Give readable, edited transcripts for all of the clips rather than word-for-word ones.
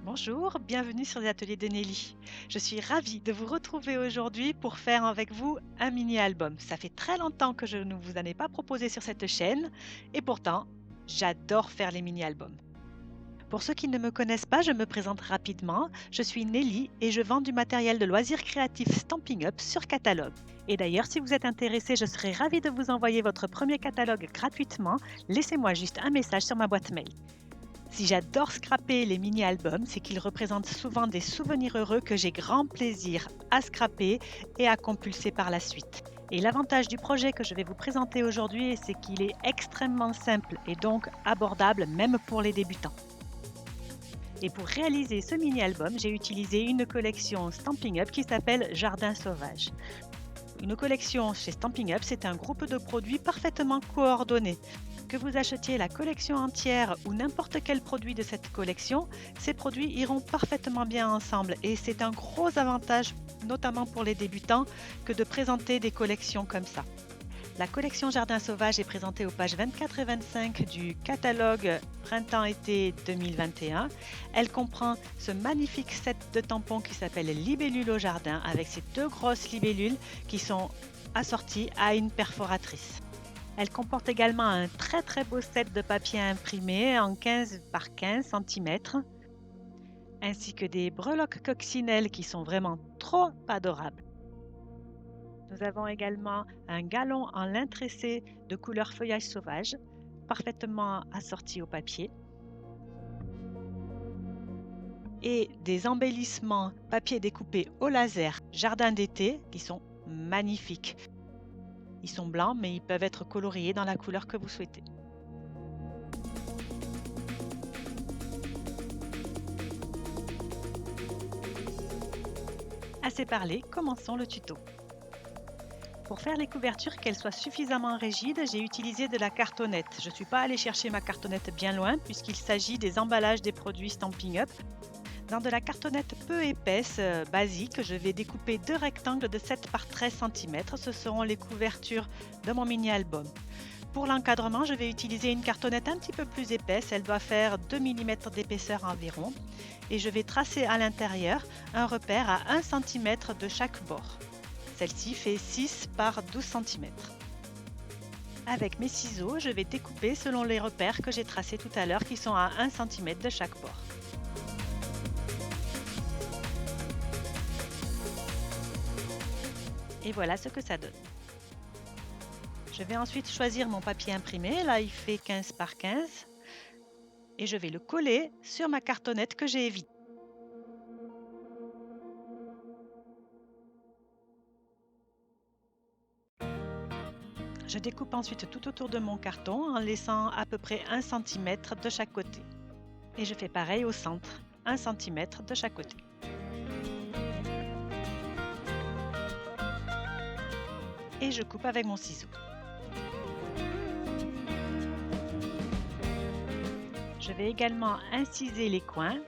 Bonjour, bienvenue sur les ateliers de Nelly. Je suis ravie de vous retrouver aujourd'hui pour faire avec vous un mini-album. Ça fait très longtemps que je ne vous en ai pas proposé sur cette chaîne et pourtant, j'adore faire les mini-albums. Pour ceux qui ne me connaissent pas, je me présente rapidement. Je suis Nelly et je vends du matériel de loisirs créatifs Stampin' Up sur catalogue. Et d'ailleurs, si vous êtes intéressé, je serai ravie de vous envoyer votre premier catalogue gratuitement. Laissez-moi juste un message sur ma boîte mail. Si j'adore scraper les mini-albums, c'est qu'ils représentent souvent des souvenirs heureux que j'ai grand plaisir à scraper et à compulser par la suite. Et l'avantage du projet que je vais vous présenter aujourd'hui, c'est qu'il est extrêmement simple et donc abordable même pour les débutants. Et pour réaliser ce mini-album, j'ai utilisé une collection Stampin' Up qui s'appelle Jardin Sauvage. Une collection chez Stampin' Up, c'est un groupe de produits parfaitement coordonnés. Que vous achetiez la collection entière ou n'importe quel produit de cette collection, ces produits iront parfaitement bien ensemble et c'est un gros avantage, notamment pour les débutants, que de présenter des collections comme ça. La collection Jardin Sauvage est présentée aux pages 24 et 25 du catalogue Printemps-été 2021. Elle comprend ce magnifique set de tampons qui s'appelle Libellule au jardin avec ces deux grosses libellules qui sont assorties à une perforatrice. Elle comporte également un très beau set de papier imprimé en 15 par 15 cm, ainsi que des breloques coccinelles qui sont vraiment trop adorables. Nous avons également un galon en lin tressé de couleur feuillage sauvage, parfaitement assorti au papier, et des embellissements papier découpé au laser jardin d'été qui sont magnifiques. Ils sont blancs, mais ils peuvent être coloriés dans la couleur que vous souhaitez. Assez parlé, commençons le tuto. Pour faire les couvertures, qu'elles soient suffisamment rigides, j'ai utilisé de la cartonnette. Je ne suis pas allée chercher ma cartonnette bien loin puisqu'il s'agit des emballages des produits Stampin' Up. Dans de la cartonnette peu épaisse, basique, je vais découper deux rectangles de 7 par 13 cm. Ce seront les couvertures de mon mini-album. Pour l'encadrement, je vais utiliser une cartonnette un petit peu plus épaisse. Elle doit faire 2 mm d'épaisseur environ. Et je vais tracer à l'intérieur un repère à 1 cm de chaque bord. Celle-ci fait 6 par 12 cm. Avec mes ciseaux, je vais découper selon les repères que j'ai tracés tout à l'heure qui sont à 1 cm de chaque bord. Et voilà ce que ça donne. Je vais ensuite choisir mon papier imprimé, là il fait 15 par 15, et je vais le coller sur ma cartonnette que j'ai évitée. Je découpe ensuite tout autour de mon carton en laissant à peu près 1 cm de chaque côté. Et je fais pareil au centre, 1 cm de chaque côté. Et je coupe avec mon ciseau. Je vais également inciser les coins,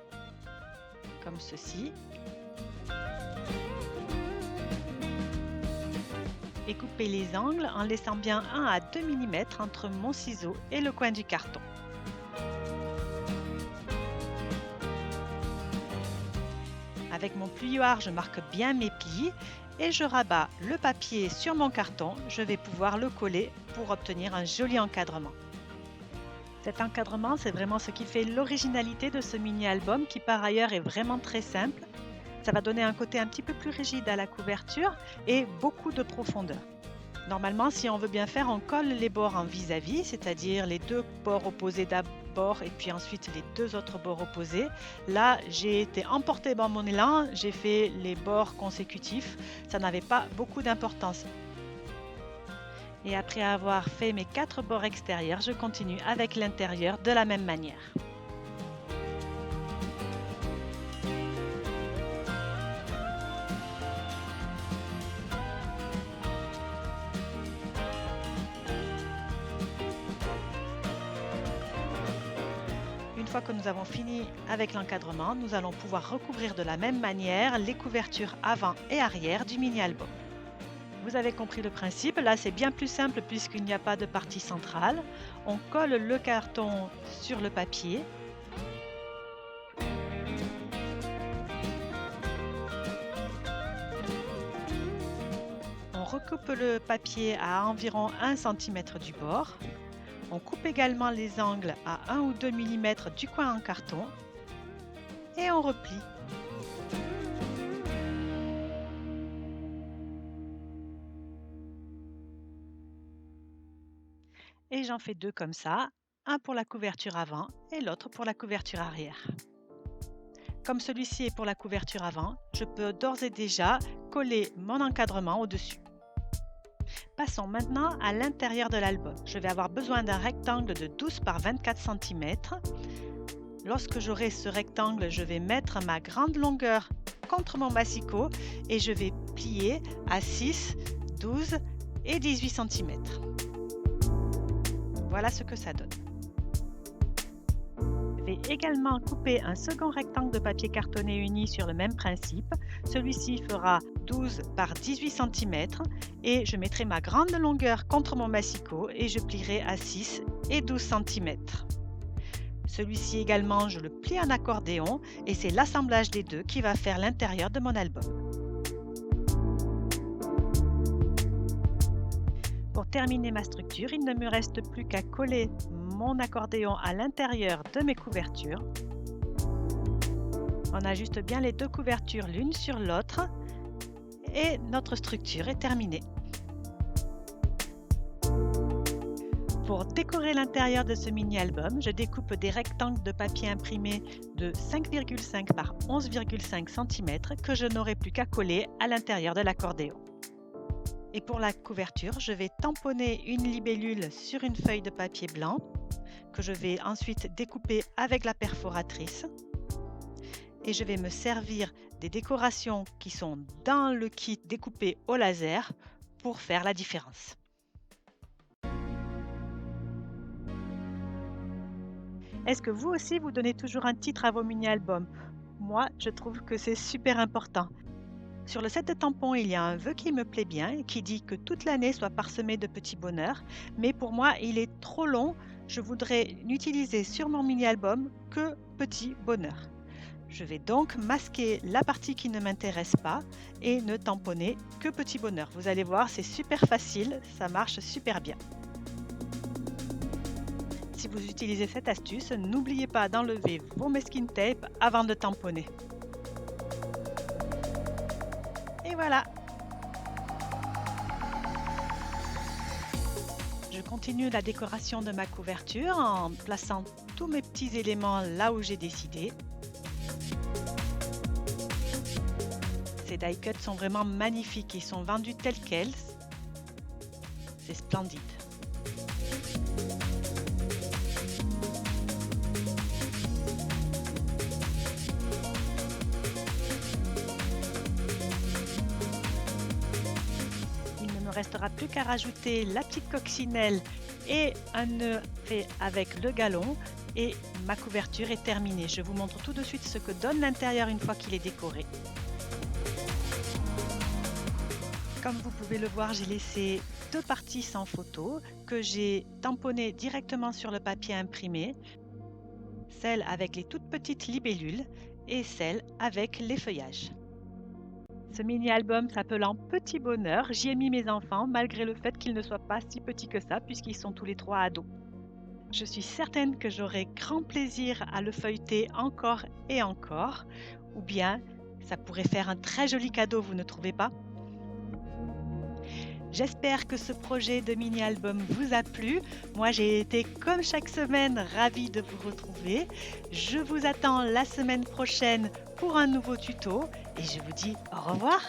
comme ceci, et couper les angles en laissant bien 1 à 2 mm entre mon ciseau et le coin du carton. Avec mon plioir, je marque bien mes plis et je rabats le papier sur mon carton. Je vais pouvoir le coller pour obtenir un joli encadrement. Cet encadrement, c'est vraiment ce qui fait l'originalité de ce mini-album qui par ailleurs est vraiment très simple. Ça va donner un côté un petit peu plus rigide à la couverture et beaucoup de profondeur. Normalement, si on veut bien faire, on colle les bords en vis-à-vis, c'est-à-dire les deux bords opposés d'abord et puis ensuite les deux autres bords opposés. Là, j'ai été emportée dans mon élan, j'ai fait les bords consécutifs. Ça n'avait pas beaucoup d'importance. Et après avoir fait mes 4 bords extérieurs, je continue avec l'intérieur de la même manière. Une fois que nous avons fini avec l'encadrement, nous allons pouvoir recouvrir de la même manière les couvertures avant et arrière du mini-album. Vous avez compris le principe, là c'est bien plus simple puisqu'il n'y a pas de partie centrale. On colle le carton sur le papier recoupe le papier à environ 1 cm du bord. On coupe également les angles à 1 ou 2 mm du coin en carton et on replie. Et j'en fais 2 comme ça, un pour la couverture avant et l'autre pour la couverture arrière. Comme celui-ci est pour la couverture avant, je peux d'ores et déjà coller mon encadrement au-dessus. Passons maintenant à l'intérieur de l'album. Je vais avoir besoin d'un rectangle de 12 par 24 cm. Lorsque j'aurai ce rectangle, je vais mettre ma grande longueur contre mon massicot et je vais plier à 6, 12 et 18 cm. Voilà ce que ça donne. Je vais également couper un second rectangle de papier cartonné uni sur le même principe. Celui-ci fera 12 par 18 cm et je mettrai ma grande longueur contre mon massicot et je plierai à 6 et 12 cm. Celui-ci également, je le plie en accordéon et c'est l'assemblage des deux qui va faire l'intérieur de mon album. Pour terminer ma structure, il ne me reste plus qu'à coller mon accordéon à l'intérieur de mes couvertures. On ajuste bien les deux couvertures l'une sur l'autre et notre structure est terminée. Pour décorer l'intérieur de ce mini-album, je découpe des rectangles de papier imprimé de 5,5 par 11,5 cm que je n'aurai plus qu'à coller à l'intérieur de l'accordéon. Et pour la couverture, je vais tamponner une libellule sur une feuille de papier blanc que je vais ensuite découper avec la perforatrice. Et je vais me servir des décorations qui sont dans le kit découpé au laser pour faire la différence. Est-ce que vous aussi vous donnez toujours un titre à vos mini-albums? Moi, je trouve que c'est super important. Sur le set de tampons, il y a un vœu qui me plaît bien et qui dit que toute l'année soit parsemée de petits bonheurs. Mais pour moi, il est trop long. Je voudrais n'utiliser sur mon mini-album que petits bonheurs. Je vais donc masquer la partie qui ne m'intéresse pas et ne tamponner que petits bonheurs. Vous allez voir, c'est super facile, ça marche super bien. Si vous utilisez cette astuce, n'oubliez pas d'enlever vos masking tape avant de tamponner. Et voilà! Je continue la décoration de ma couverture en plaçant tous mes petits éléments là où j'ai décidé. Ces die cuts sont vraiment magnifiques, ils sont vendus tels quels. C'est splendide. Il ne restera plus qu'à rajouter la petite coccinelle et un nœud fait avec le galon et ma couverture est terminée. Je vous montre tout de suite ce que donne l'intérieur une fois qu'il est décoré. Comme vous pouvez le voir, j'ai laissé deux parties sans photo que j'ai tamponnées directement sur le papier imprimé, celle avec les toutes petites libellules et celle avec les feuillages. Ce mini-album s'appelant Petit Bonheur, j'y ai mis mes enfants malgré le fait qu'ils ne soient pas si petits que ça puisqu'ils sont tous les trois ados. Je suis certaine que j'aurai grand plaisir à le feuilleter encore et encore, ou bien ça pourrait faire un très joli cadeau, vous ne trouvez pas? J'espère que ce projet de mini-album vous a plu. Moi, j'ai été comme chaque semaine ravie de vous retrouver. Je vous attends la semaine prochaine pour un nouveau tuto et je vous dis au revoir.